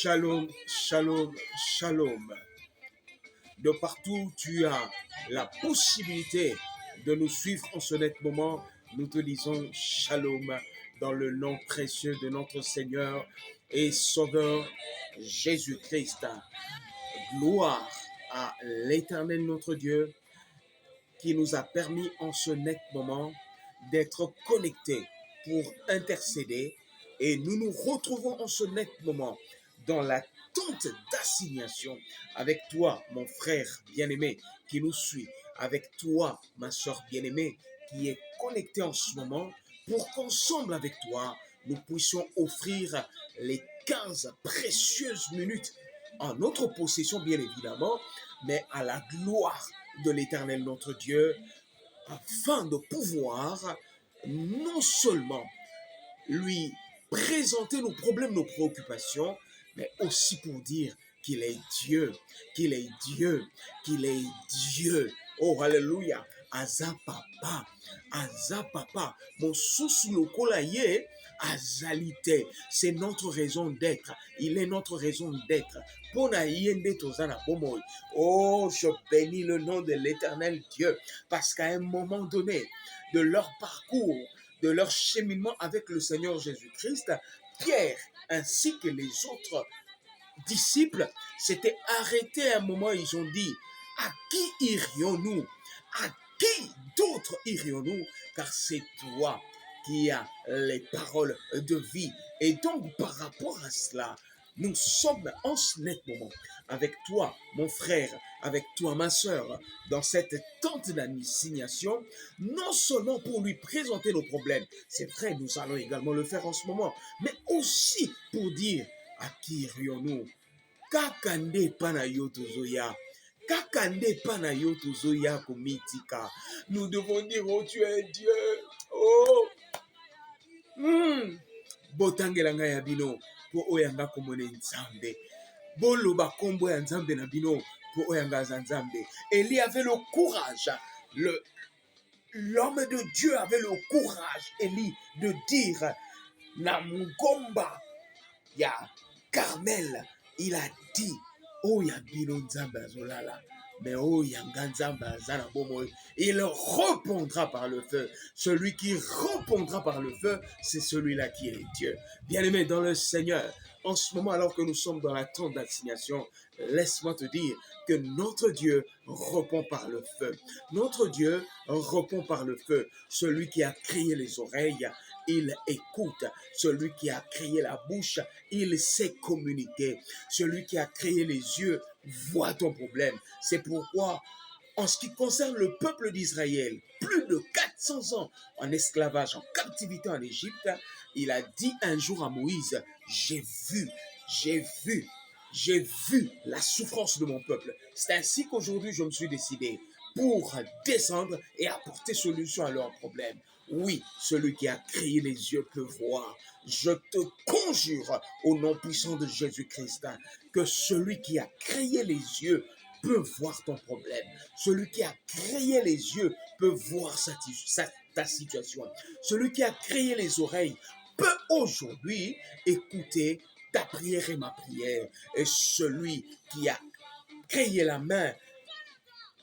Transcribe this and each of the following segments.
Shalom, shalom, shalom. De partout, tu as la possibilité de nous suivre en ce net moment. Nous te disons shalom dans le nom précieux de notre Seigneur et Sauveur Jésus-Christ. Gloire à l'Éternel notre Dieu qui nous a permis en ce net moment d'être connectés pour intercéder. Et nous nous retrouvons en ce net moment dans la tente d'assignation avec toi, mon frère bien-aimé qui nous suit, avec toi, ma soeur bien-aimée qui est connectée en ce moment, pour qu'ensemble avec toi, nous puissions offrir les 15 précieuses minutes en notre possession, bien évidemment, mais à la gloire de l'Éternel notre Dieu, afin de pouvoir non seulement lui présenter nos problèmes, nos préoccupations, mais aussi pour dire qu'il est Dieu, qu'il est Dieu, qu'il est Dieu. Oh, alléluia. Aza papa, mon sous lokola ye, azalité. C'est notre raison d'être. Il est notre raison d'être. Oh, je bénis le nom de l'Éternel Dieu, parce qu'à un moment donné de leur parcours, de leur cheminement avec le Seigneur Jésus-Christ, Pierre ainsi que les autres disciples s'étaient arrêtés à un moment. Ils ont dit: à qui irions-nous? À qui d'autre irions-nous? Car c'est toi qui as les paroles de vie. Et donc par rapport à cela, nous sommes en ce net moment avec toi, mon frère, avec toi, ma soeur, dans cette tente d'assignation, non seulement pour lui présenter nos problèmes, c'est vrai, nous allons également le faire en ce moment, mais aussi pour dire: à qui irions-nous? Kakande panayoto zoya. Kakande panayoto zoya komitika. Nous devons dire: oh, tu es Dieu. Oh. Botangelanga ya bino po oyanga komone nzambe. Boloba kombo ya nzambe na bino po oyanga za nzambe. Élie avait le courage, l'homme de Dieu avait le courage, Élie, de dire: na mugomba ya Carmel, il a dit: oh ya bino nzambe azolala, mais oh yanga nzambe azana bomo, il répondra par le feu. Celui qui répondra par le feu, c'est celui-là qui est Dieu. Bien-aimé dans le Seigneur, en ce moment, alors que nous sommes dans la tente d'assignation, laisse-moi te dire que notre Dieu répond par le feu. Notre Dieu répond par le feu. Celui qui a créé les oreilles, il écoute. Celui qui a créé la bouche, il sait communiquer. Celui qui a créé les yeux voit ton problème. C'est pourquoi, en ce qui concerne le peuple d'Israël, plus de 400 ans en esclavage, en captivité en Égypte, il a dit un jour à Moïse: j'ai vu la souffrance de mon peuple. C'est ainsi qu'aujourd'hui je me suis décidé pour descendre et apporter solution à leurs problèmes. Oui, celui qui a créé les yeux peut voir. Je te conjure au nom puissant de Jésus-Christ que celui qui a créé les yeux peut voir ton problème. Celui qui a créé les yeux peut voir ta situation. Celui qui a créé les oreilles peut aujourd'hui écouter ta prière et ma prière. Et celui qui a créé la main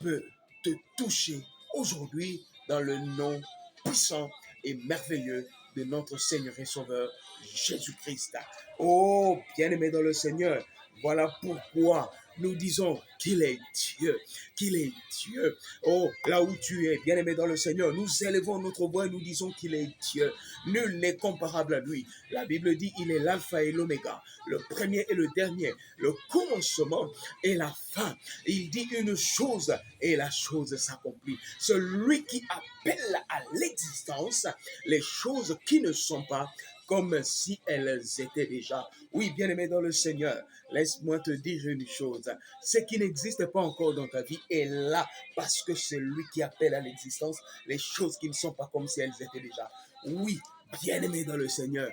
peut te toucher aujourd'hui dans le nom puissant et merveilleux de notre Seigneur et Sauveur Jésus-Christ. Oh, bien-aimé dans le Seigneur, voilà pourquoi nous disons qu'il est Dieu, qu'il est Dieu. Oh, là où tu es, bien-aimé dans le Seigneur, nous élevons notre voix et nous disons qu'il est Dieu. Nul n'est comparable à lui. La Bible dit: il est l'alpha et l'oméga, le premier et le dernier, le commencement et la fin. Il dit une chose et la chose s'accomplit. Celui qui appelle à l'existence les choses qui ne sont pas, comme si elles étaient déjà. Oui, bien-aimé dans le Seigneur, laisse-moi te dire une chose. Ce qui n'existe pas encore dans ta vie est là, parce que c'est lui qui appelle à l'existence les choses qui ne sont pas comme si elles étaient déjà. Oui, bien-aimé dans le Seigneur,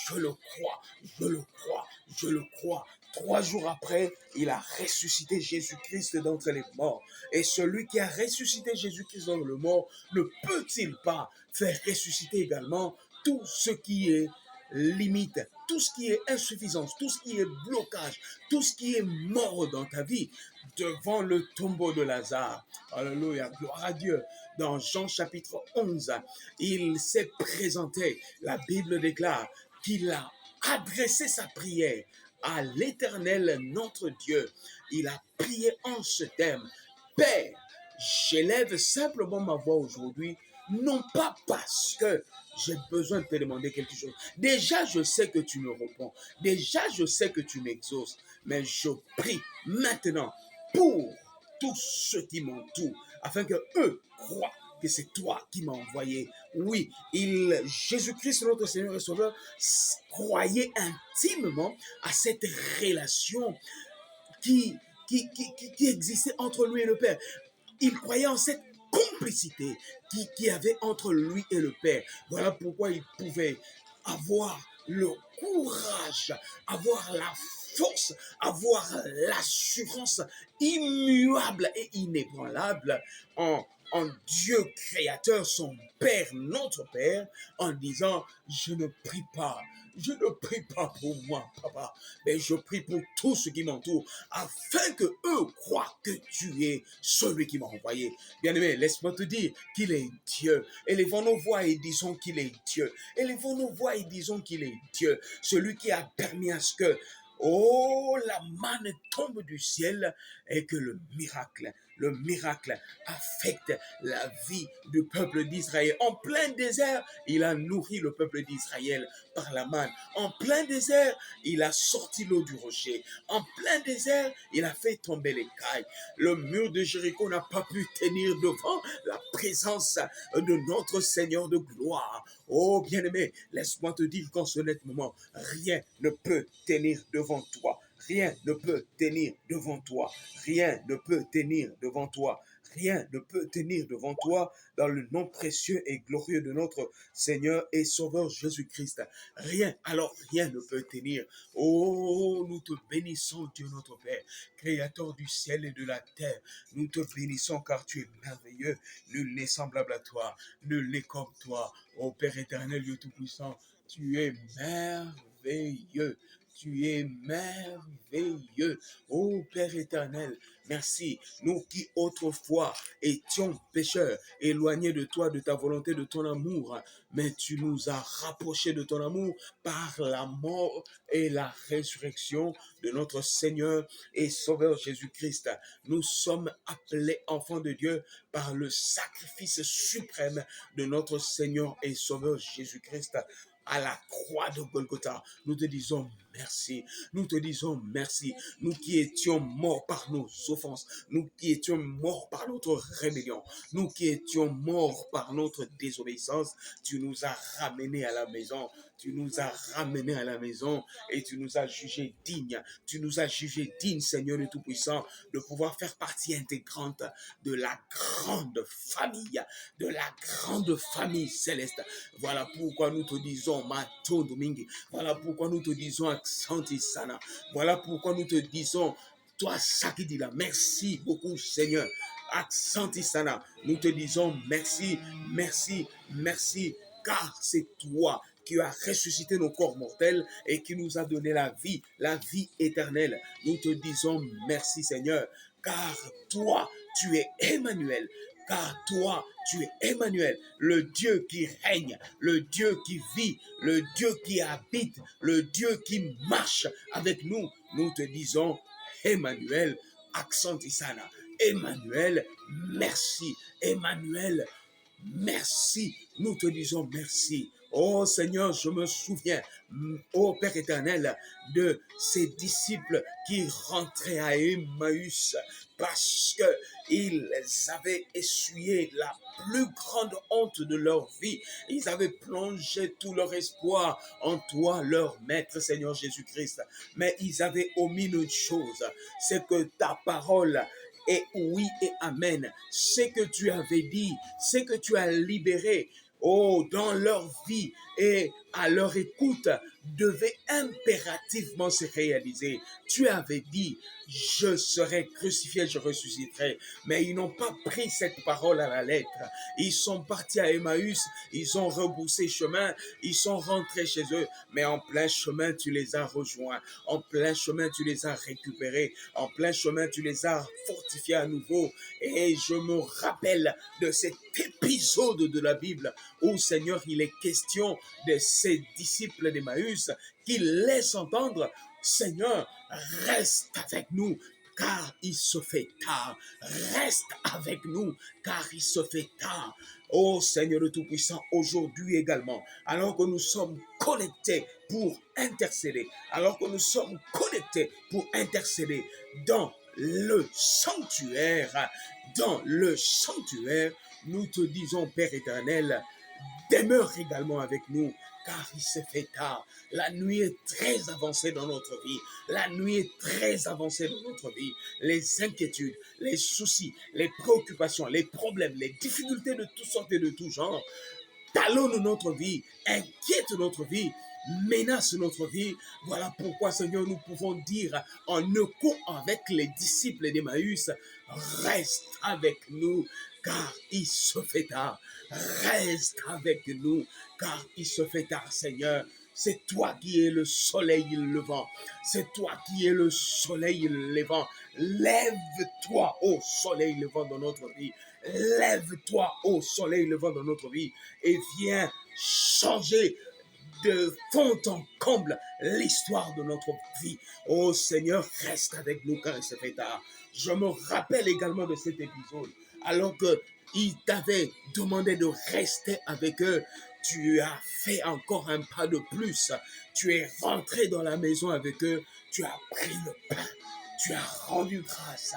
je le crois, je le crois, je le crois. 3 jours après, il a ressuscité Jésus-Christ d'entre les morts. Et celui qui a ressuscité Jésus-Christ d'entre les morts, ne peut-il pas faire ressusciter également tout ce qui est limite tout ce qui est insuffisance, tout ce qui est blocage, tout ce qui est mort dans ta vie, devant le tombeau de Lazare. Alléluia, gloire à Dieu. Dans Jean chapitre 11, il s'est présenté. La Bible déclare qu'il a adressé sa prière à l'Éternel, notre Dieu. Il a prié en ce terme: Père, j'élève simplement ma voix aujourd'hui, non pas parce que j'ai besoin de te demander quelque chose. Déjà, je sais que tu me réponds. Déjà, je sais que tu m'exauces. Mais je prie maintenant pour tous ceux qui m'entourent, afin que eux croient que c'est toi qui m'as envoyé. Oui, Jésus-Christ, notre Seigneur et Sauveur, croyait intimement à cette relation qui, qui existait entre lui et le Père. Il croyait en cette complicité qui avait entre lui et le Père. Voilà pourquoi il pouvait avoir le courage, avoir la force, avoir l'assurance immuable et inébranlable en Dieu créateur, son Père, notre Père, en disant: je ne prie pas. Je ne prie pas pour moi, papa, mais je prie pour tous ceux qui m'entourent, afin que eux croient que tu es celui qui m'a envoyé. Bien-aimé, laisse-moi te dire qu'il est Dieu. Élevons nos voix et disons qu'il est Dieu. Élevons nos voix et disons qu'il est Dieu. Celui qui a permis à ce que, oh, la manne tombe du ciel et que le miracle affecte la vie du peuple d'Israël. En plein désert, il a nourri le peuple d'Israël par la manne. En plein désert, il a sorti l'eau du rocher. En plein désert, il a fait tomber les cailles. Le mur de Jéricho n'a pas pu tenir devant la présence de notre Seigneur de gloire. Oh bien-aimé, laisse-moi te dire qu'en ce net moment, rien ne peut tenir devant toi. Rien ne peut tenir devant toi. Rien ne peut tenir devant toi. Rien ne peut tenir devant toi dans le nom précieux et glorieux de notre Seigneur et Sauveur Jésus-Christ. Rien, alors rien ne peut tenir. Oh, nous te bénissons, Dieu notre Père, Créateur du ciel et de la terre. Nous te bénissons car tu es merveilleux. Nul n'est semblable à toi. Nul n'est comme toi. Ô Père éternel, Dieu tout-puissant, tu es merveilleux. Tu es merveilleux, ô Père éternel. Merci, nous qui autrefois étions pécheurs, éloignés de toi, de ta volonté, de ton amour, mais tu nous as rapprochés de ton amour par la mort et la résurrection de notre Seigneur et Sauveur Jésus-Christ. Nous sommes appelés enfants de Dieu par le sacrifice suprême de notre Seigneur et Sauveur Jésus-Christ à la croix de Golgotha. Nous te disons merci. Nous te disons merci. Nous qui étions morts par nos offenses, nous qui étions morts par notre rébellion, nous qui étions morts par notre désobéissance, tu nous as ramenés à la maison. Tu nous as ramenés à la maison et tu nous as jugés dignes. Tu nous as jugés dignes, Seigneur le Tout-Puissant, de pouvoir faire partie intégrante de la grande famille céleste. Voilà pourquoi nous te disons Mato Domingue. Voilà pourquoi nous te disons Accenti Sana. Voilà pourquoi nous te disons toi Sakidila. Merci beaucoup, Seigneur. Accenti Sana. Nous te disons merci, merci, merci, car c'est toi qui as ressuscité nos corps mortels et qui nous a donné la vie éternelle. Nous te disons merci, Seigneur, car toi, tu es Emmanuel. Car toi, tu es Emmanuel, le Dieu qui règne, le Dieu qui vit, le Dieu qui habite, le Dieu qui marche avec nous. Nous te disons Emmanuel, accent Isana. Emmanuel, merci. Emmanuel, merci. Nous te disons merci. Oh Seigneur, je me souviens, ô Père éternel, de ces disciples qui rentraient à Emmaüs parce qu'ils avaient essuyé la plus grande honte de leur vie. Ils avaient plongé tout leur espoir en toi, leur Maître, Seigneur Jésus-Christ. Mais ils avaient omis une chose, c'est que ta parole est oui et amen. C'est que tu avais dit, c'est que tu as libéré, oh, dans leur vie et à leur écoute devait impérativement se réaliser. Tu avais dit, je serai crucifié, je ressusciterai. Mais ils n'ont pas pris cette parole à la lettre. Ils sont partis à Emmaüs, ils ont rebroussé chemin, ils sont rentrés chez eux. Mais en plein chemin, tu les as rejoints. En plein chemin, tu les as récupérés. En plein chemin, tu les as fortifiés à nouveau. Et je me rappelle de cet épisode de la Bible où, Seigneur, il est question de ces disciples d'Emmaüs qui laissent entendre, Seigneur, reste avec nous, car il se fait tard. Reste avec nous, car il se fait tard. Oh Seigneur le Tout-Puissant, aujourd'hui également, alors que nous sommes connectés pour intercéder, alors que nous sommes connectés pour intercéder dans le sanctuaire, nous te disons, Père éternel, demeure également avec nous, car il se fait tard. La nuit est très avancée dans notre vie. La nuit est très avancée dans notre vie. Les inquiétudes, les soucis, les préoccupations, les problèmes, les difficultés de toutes sortes et de tout genre talonnent notre vie, inquiètent notre vie, menacent notre vie. Voilà pourquoi, Seigneur, nous pouvons dire en écho avec les disciples d'Emmaüs, reste avec nous, car il se fait tard. Reste avec nous, car il se fait tard, Seigneur. C'est toi qui es le soleil levant. C'est toi qui es le soleil levant. Lève-toi, ô soleil levant dans notre vie. Lève-toi, ô soleil levant dans notre vie. Et viens changer de fond en comble l'histoire de notre vie. Oh Seigneur, reste avec nous quand il se fait tard. Je me rappelle également de cet épisode. Alors qu'il t'avait demandé de rester avec eux, tu as fait encore un pas de plus. Tu es rentré dans la maison avec eux. Tu as pris le pain. Tu as rendu grâce.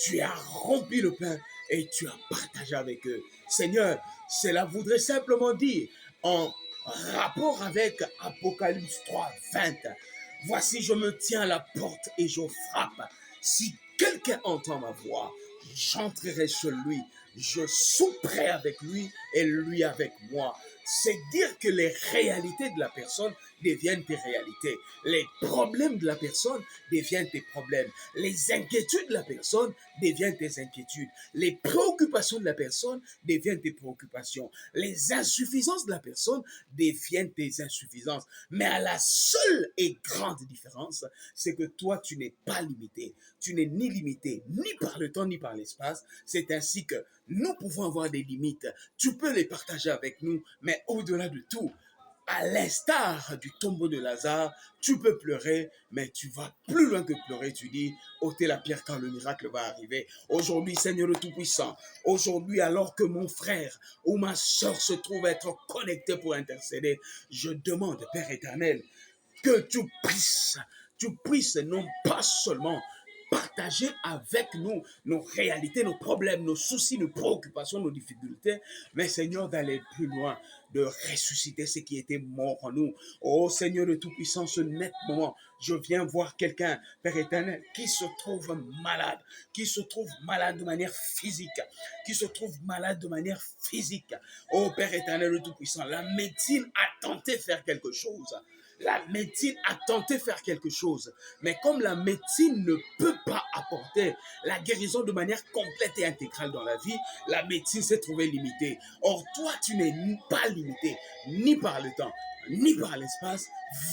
Tu as rempli le pain et tu as partagé avec eux. Seigneur, cela voudrait simplement dire, en rapport avec Apocalypse 3, 20, voici, je me tiens à la porte et je frappe. Si quelqu'un entend ma voix, j'entrerai chez lui, je souperai avec lui et lui avec moi. C'est dire que les réalités de la personne deviennent tes réalités. Les problèmes de la personne deviennent tes problèmes. Les inquiétudes de la personne deviennent tes inquiétudes. Les préoccupations de la personne deviennent tes préoccupations. Les insuffisances de la personne deviennent tes insuffisances. Mais à la seule et grande différence, c'est que toi, tu n'es pas limité. Tu n'es ni limité, ni par le temps, ni par l'espace. C'est ainsi que nous pouvons avoir des limites. Tu peux les partager avec nous, mais au-delà de tout, à l'instar du tombeau de Lazare, tu peux pleurer, mais tu vas plus loin que pleurer. Tu dis, ôtez la pierre quand le miracle va arriver. Aujourd'hui, Seigneur le Tout-Puissant, aujourd'hui, alors que mon frère ou ma soeur se trouve être connecté pour intercéder, je demande, Père éternel, que tu puisses non pas seulement partager avec nous nos réalités, nos problèmes, nos soucis, nos préoccupations, nos difficultés, mais Seigneur, d'aller plus loin, de ressusciter ce qui était mort en nous. Oh Seigneur de Tout-Puissant, ce net moment, je viens voir quelqu'un, Père éternel, qui se trouve malade de manière physique, Oh Père éternel de Tout-Puissant, la médecine a tenté de faire quelque chose. Mais comme la médecine ne peut pas apporter la guérison de manière complète et intégrale dans la vie, la médecine s'est trouvée limitée. Or, toi, tu n'es pas limité, ni par le temps, ni par l'espace.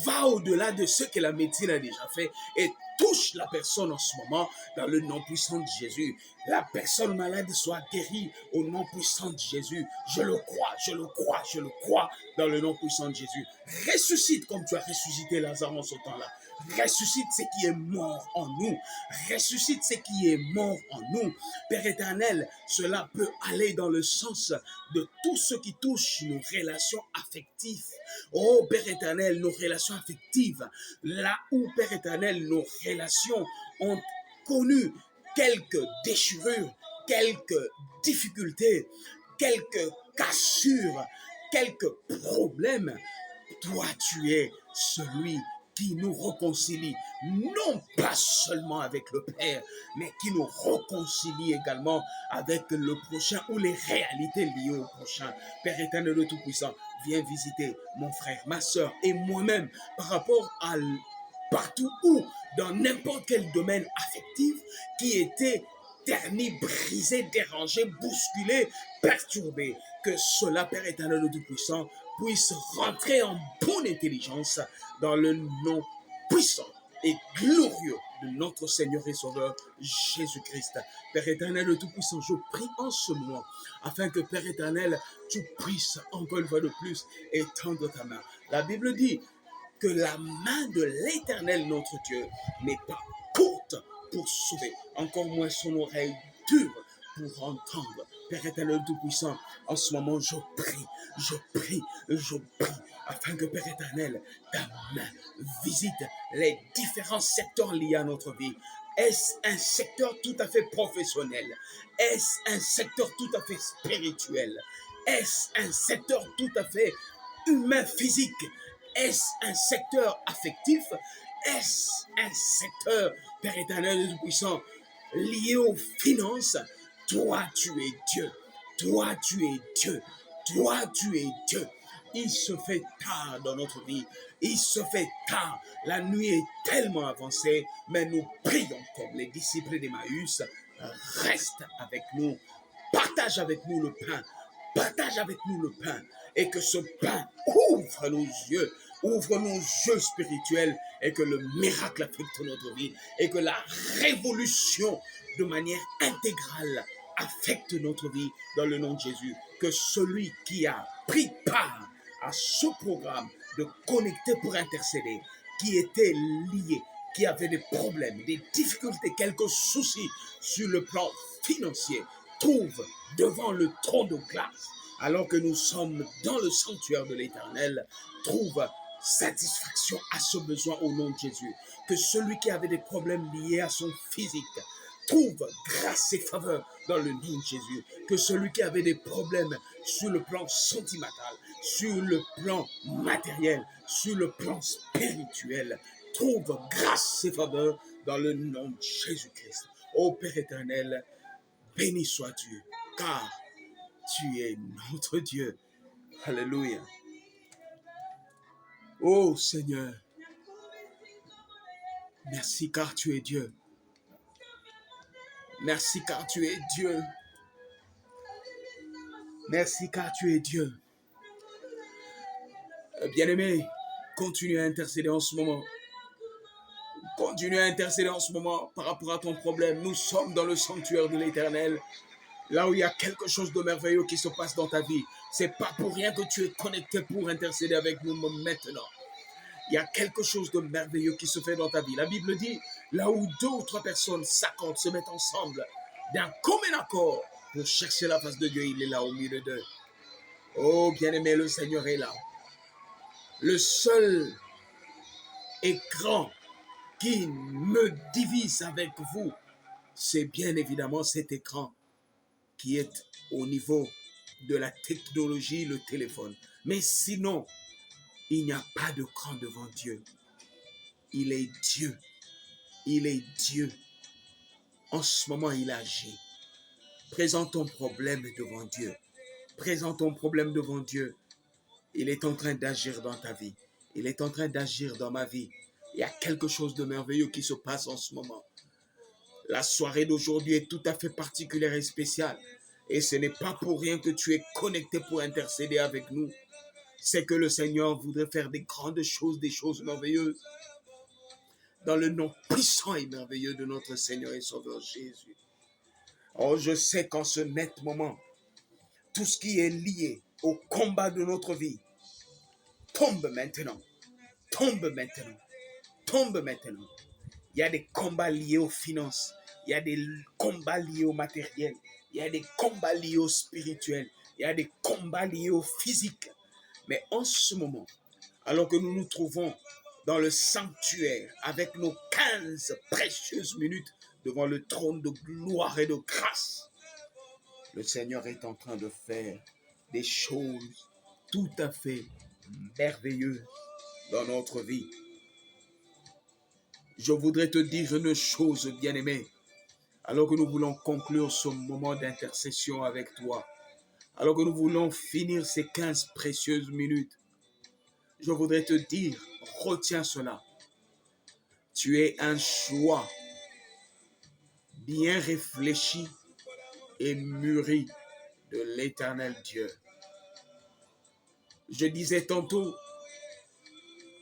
Va au-delà de ce que la médecine a déjà fait et touche la personne en ce moment dans le nom puissant de Jésus. La personne malade soit guérie au nom puissant de Jésus. Je le crois dans le nom puissant de Jésus. Ressuscite comme tu as ressuscité Lazare en ce temps-là. Ressuscite ce qui est mort en nous. Père éternel, cela peut aller dans le sens de tout ce qui touche nos relations affectives. Oh Père éternel, nos relations affectives, là où, Père éternel, nos relations ont connu quelques déchirures, quelques difficultés, quelques cassures, quelques problèmes. Toi, tu es celui qui nous réconcilie, non pas seulement avec le Père, mais qui nous réconcilie également avec le prochain ou les réalités liées au prochain. Père éternel de Tout-Puissant, viens visiter mon frère, ma soeur et moi-même par rapport à partout où, dans n'importe quel domaine affectif qui était terni, brisé, dérangé, bousculé, perturbé. Que cela, Père éternel de Tout-Puissant, puisse rentrer en bonne intelligence dans le nom puissant et glorieux de notre Seigneur et Sauveur Jésus-Christ. Père éternel de Tout-Puissant, je prie en ce moment afin que, Père éternel, tu puisses encore une fois de plus étendre ta main. La Bible dit que la main de l'Éternel notre Dieu n'est pas courte pour sauver, encore moins son oreille dure pour entendre. Père éternel Tout-Puissant, en ce moment je prie, afin que, Père éternel, ta main visite les différents secteurs liés à notre vie. Est-ce un secteur tout à fait professionnel? Est-ce un secteur tout à fait spirituel? Est-ce un secteur tout à fait humain, physique? Est-ce un secteur affectif? Est-ce un secteur, Père éternel et tout-puissant, lié aux finances? Toi, tu es Dieu. Toi, tu es Dieu. Toi, tu es Dieu. Il se fait tard dans notre vie. Il se fait tard. La nuit est tellement avancée, mais nous prions comme les disciples d'Emmaüs. Reste avec nous. Partage avec nous le pain. Partage avec nous le pain. Et que ce pain ouvre nos yeux spirituels, et que le miracle affecte notre vie, et que la révolution de manière intégrale affecte notre vie dans le nom de Jésus. Que celui qui a pris part à ce programme de connecter pour intercéder, qui était lié, qui avait des problèmes, des difficultés, quelques soucis sur le plan financier, trouve devant le trône de grâce, alors que nous sommes dans le sanctuaire de l'Éternel, trouve satisfaction à ce besoin au nom de Jésus. Que celui qui avait des problèmes liés à son physique trouve grâce et faveur dans le nom de Jésus. Que celui qui avait des problèmes sur le plan sentimental, sur le plan matériel, sur le plan spirituel, trouve grâce et faveur dans le nom de Jésus-Christ. Ô Père éternel, béni sois-tu, car tu es notre Dieu. Alléluia. Ô Seigneur, merci car tu es Dieu. Merci car tu es Dieu. Merci car tu es Dieu. Bien-aimé, continue à intercéder en ce moment. Continue à intercéder en ce moment par rapport à ton problème. Nous sommes dans le sanctuaire de l'Éternel, là où il y a quelque chose de merveilleux qui se passe dans ta vie. C'est pas pour rien que tu es connecté pour intercéder avec nous maintenant. Il y a quelque chose de merveilleux qui se fait dans ta vie. La Bible dit, là où 2 ou 3 personnes s'accordent, se mettent ensemble, d'un commun accord, pour chercher la face de Dieu, il est là au milieu d'eux. Oh, bien-aimé, le Seigneur est là. Le seul écran qui me divise avec vous, c'est bien évidemment cet écran qui est au niveau de la technologie, le téléphone. Mais sinon, il n'y a pas de cran devant Dieu. Il est Dieu. Il est Dieu. En ce moment, il agit. Présente ton problème devant Dieu. Présente ton problème devant Dieu. Il est en train d'agir dans ta vie. Il est en train d'agir dans ma vie. Il y a quelque chose de merveilleux qui se passe en ce moment. La soirée d'aujourd'hui est tout à fait particulière et spéciale. Et ce n'est pas pour rien que tu es connecté pour intercéder avec nous. C'est que le Seigneur voudrait faire des grandes choses, des choses merveilleuses. Dans le nom puissant et merveilleux de notre Seigneur et Sauveur Jésus. Oh, je sais qu'en ce net moment, tout ce qui est lié au combat de notre vie tombe maintenant. Tombe maintenant. Tombe maintenant. Il y a des combats liés aux finances. Il y a des combats liés au matériel. Il y a des combats liés au spirituel. Il y a des combats liés au physique. Mais en ce moment, alors que nous nous trouvons dans le sanctuaire avec nos 15 précieuses minutes devant le trône de gloire et de grâce, le Seigneur est en train de faire des choses tout à fait merveilleuses dans notre vie. Je voudrais te dire une chose, bien-aimé, alors que nous voulons conclure ce moment d'intercession avec toi, alors que nous voulons finir ces 15 précieuses minutes. Je voudrais te dire, retiens cela. Tu es un choix bien réfléchi et mûri de l'Éternel Dieu. Je disais tantôt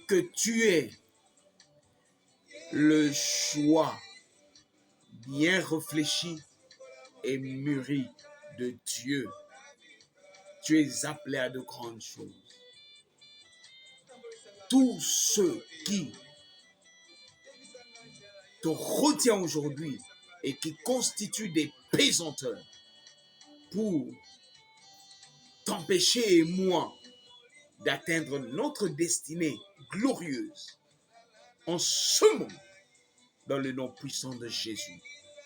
que tu es le choix bien réfléchi et mûri de Dieu. Tu es appelé à de grandes choses. Tous ceux qui te retiennent aujourd'hui et qui constituent des pesanteurs pour t'empêcher et moi d'atteindre notre destinée glorieuse en ce moment, dans le nom puissant de Jésus.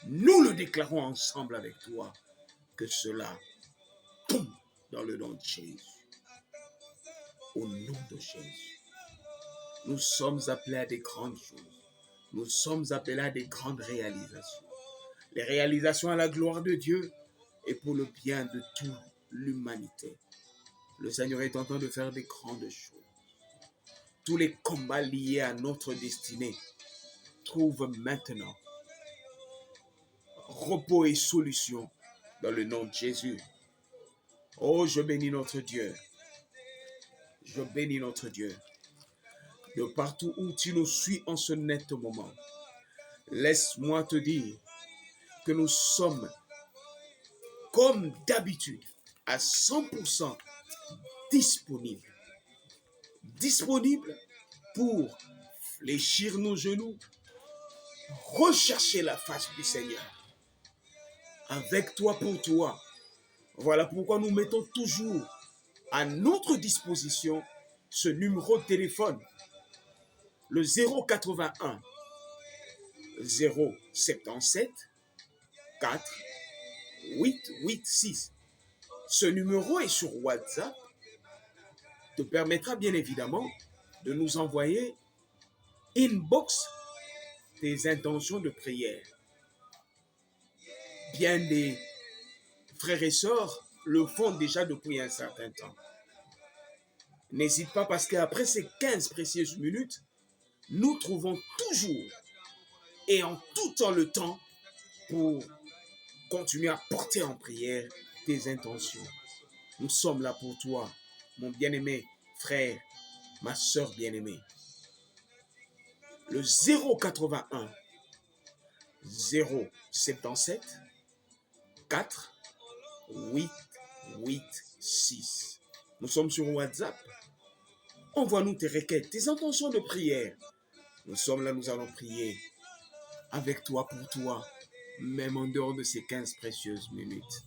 Nous le déclarons ensemble avec toi, que cela tombe dans le nom de Jésus. Au nom de Jésus. Nous sommes appelés à des grandes choses. Nous sommes appelés à des grandes réalisations. Les réalisations à la gloire de Dieu et pour le bien de toute l'humanité. Le Seigneur est en train de faire des grandes choses. Tous les combats liés à notre destinée trouvent maintenant repos et solution dans le nom de Jésus. Oh, je bénis notre Dieu. Je bénis notre Dieu. De partout où tu nous suis en ce net moment, laisse-moi te dire que nous sommes, comme d'habitude, à 100% disponibles. Disponibles pour fléchir nos genoux, rechercher la face du Seigneur. Avec toi, pour toi. Voilà pourquoi nous mettons toujours à notre disposition ce numéro de téléphone, le 081 077 4 886. Ce numéro est sur WhatsApp, te permettra bien évidemment de nous envoyer inbox tes intentions de prière. Bien des frères et sœurs le font déjà depuis un certain temps. N'hésite pas, parce qu'après ces 15 précieuses minutes, nous trouvons toujours et en tout temps le temps pour continuer à porter en prière tes intentions. Nous sommes là pour toi, mon bien-aimé frère, ma sœur bien-aimée. Le 081 077 4 886. Nous sommes sur WhatsApp. Envoie-nous tes requêtes, tes intentions de prière. Nous sommes là, nous allons prier avec toi, pour toi, même en dehors de ces 15 précieuses minutes.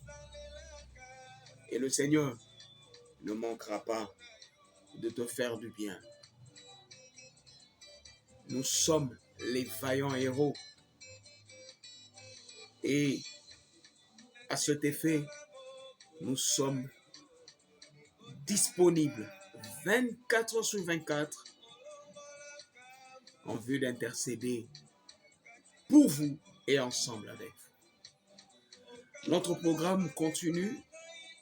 Et le Seigneur ne manquera pas de te faire du bien. Nous sommes les vaillants héros. Et à cet effet, nous sommes disponibles 24 heures sur 24 en vue d'intercéder pour vous et ensemble avec vous. Notre programme continue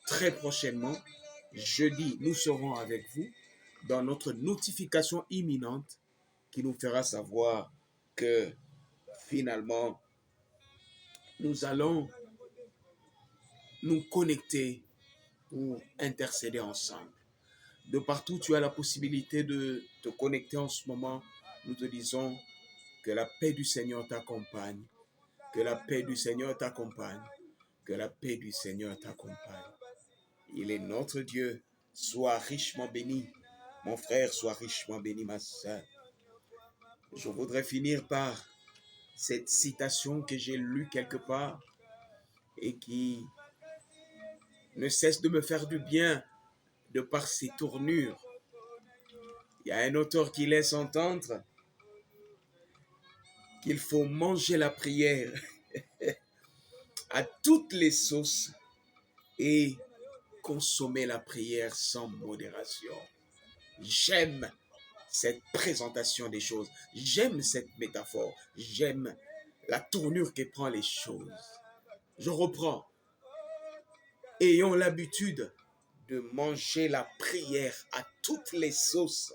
très prochainement. Jeudi, nous serons avec vous dans notre notification imminente qui nous fera savoir que finalement, nous allons nous connecter pour intercéder ensemble. De partout, tu as la possibilité de te connecter en ce moment. Nous te disons que la paix du Seigneur t'accompagne, que la paix du Seigneur t'accompagne, que la paix du Seigneur t'accompagne. Il est notre Dieu. Sois richement béni, mon frère, sois richement béni, ma sœur. Je voudrais finir par cette citation que j'ai lue quelque part et qui ne cesse de me faire du bien de par ses tournures. Il y a un auteur qui laisse entendre qu'il faut manger la prière à toutes les sauces et consommer la prière sans modération. J'aime cette présentation des choses. J'aime cette métaphore. J'aime la tournure que prend les choses. Je reprends. Ayons l'habitude de manger la prière à toutes les sauces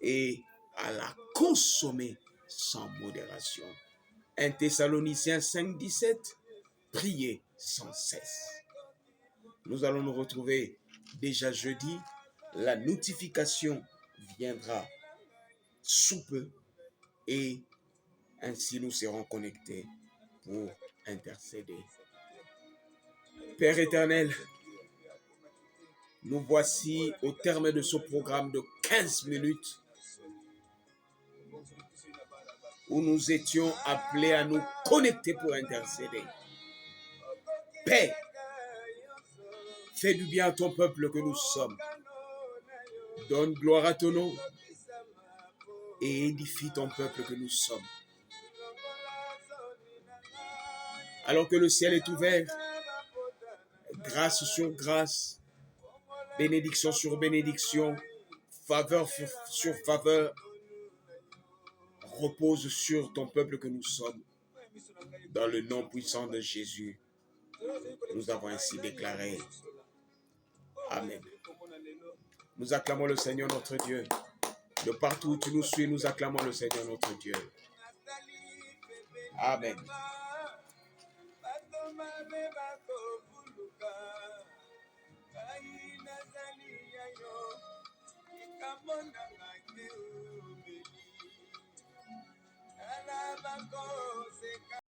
et à la consommer sans modération. 1 Thessaloniciens 5, 17, priez sans cesse. Nous allons nous retrouver déjà jeudi. La notification viendra sous peu et ainsi nous serons connectés pour intercéder. Père éternel, nous voici au terme de ce programme de 15 minutes où nous étions appelés à nous connecter pour intercéder. Paix, fais du bien à ton peuple que nous sommes. Donne gloire à ton nom et édifie ton peuple que nous sommes. Alors que le ciel est ouvert, grâce sur grâce, bénédiction sur bénédiction, faveur sur faveur, repose sur ton peuple que nous sommes. Dans le nom puissant de Jésus, nous avons ainsi déclaré. Amen. Nous acclamons le Seigneur notre Dieu. De partout où tu nous suis, nous acclamons le Seigneur notre Dieu. Amen.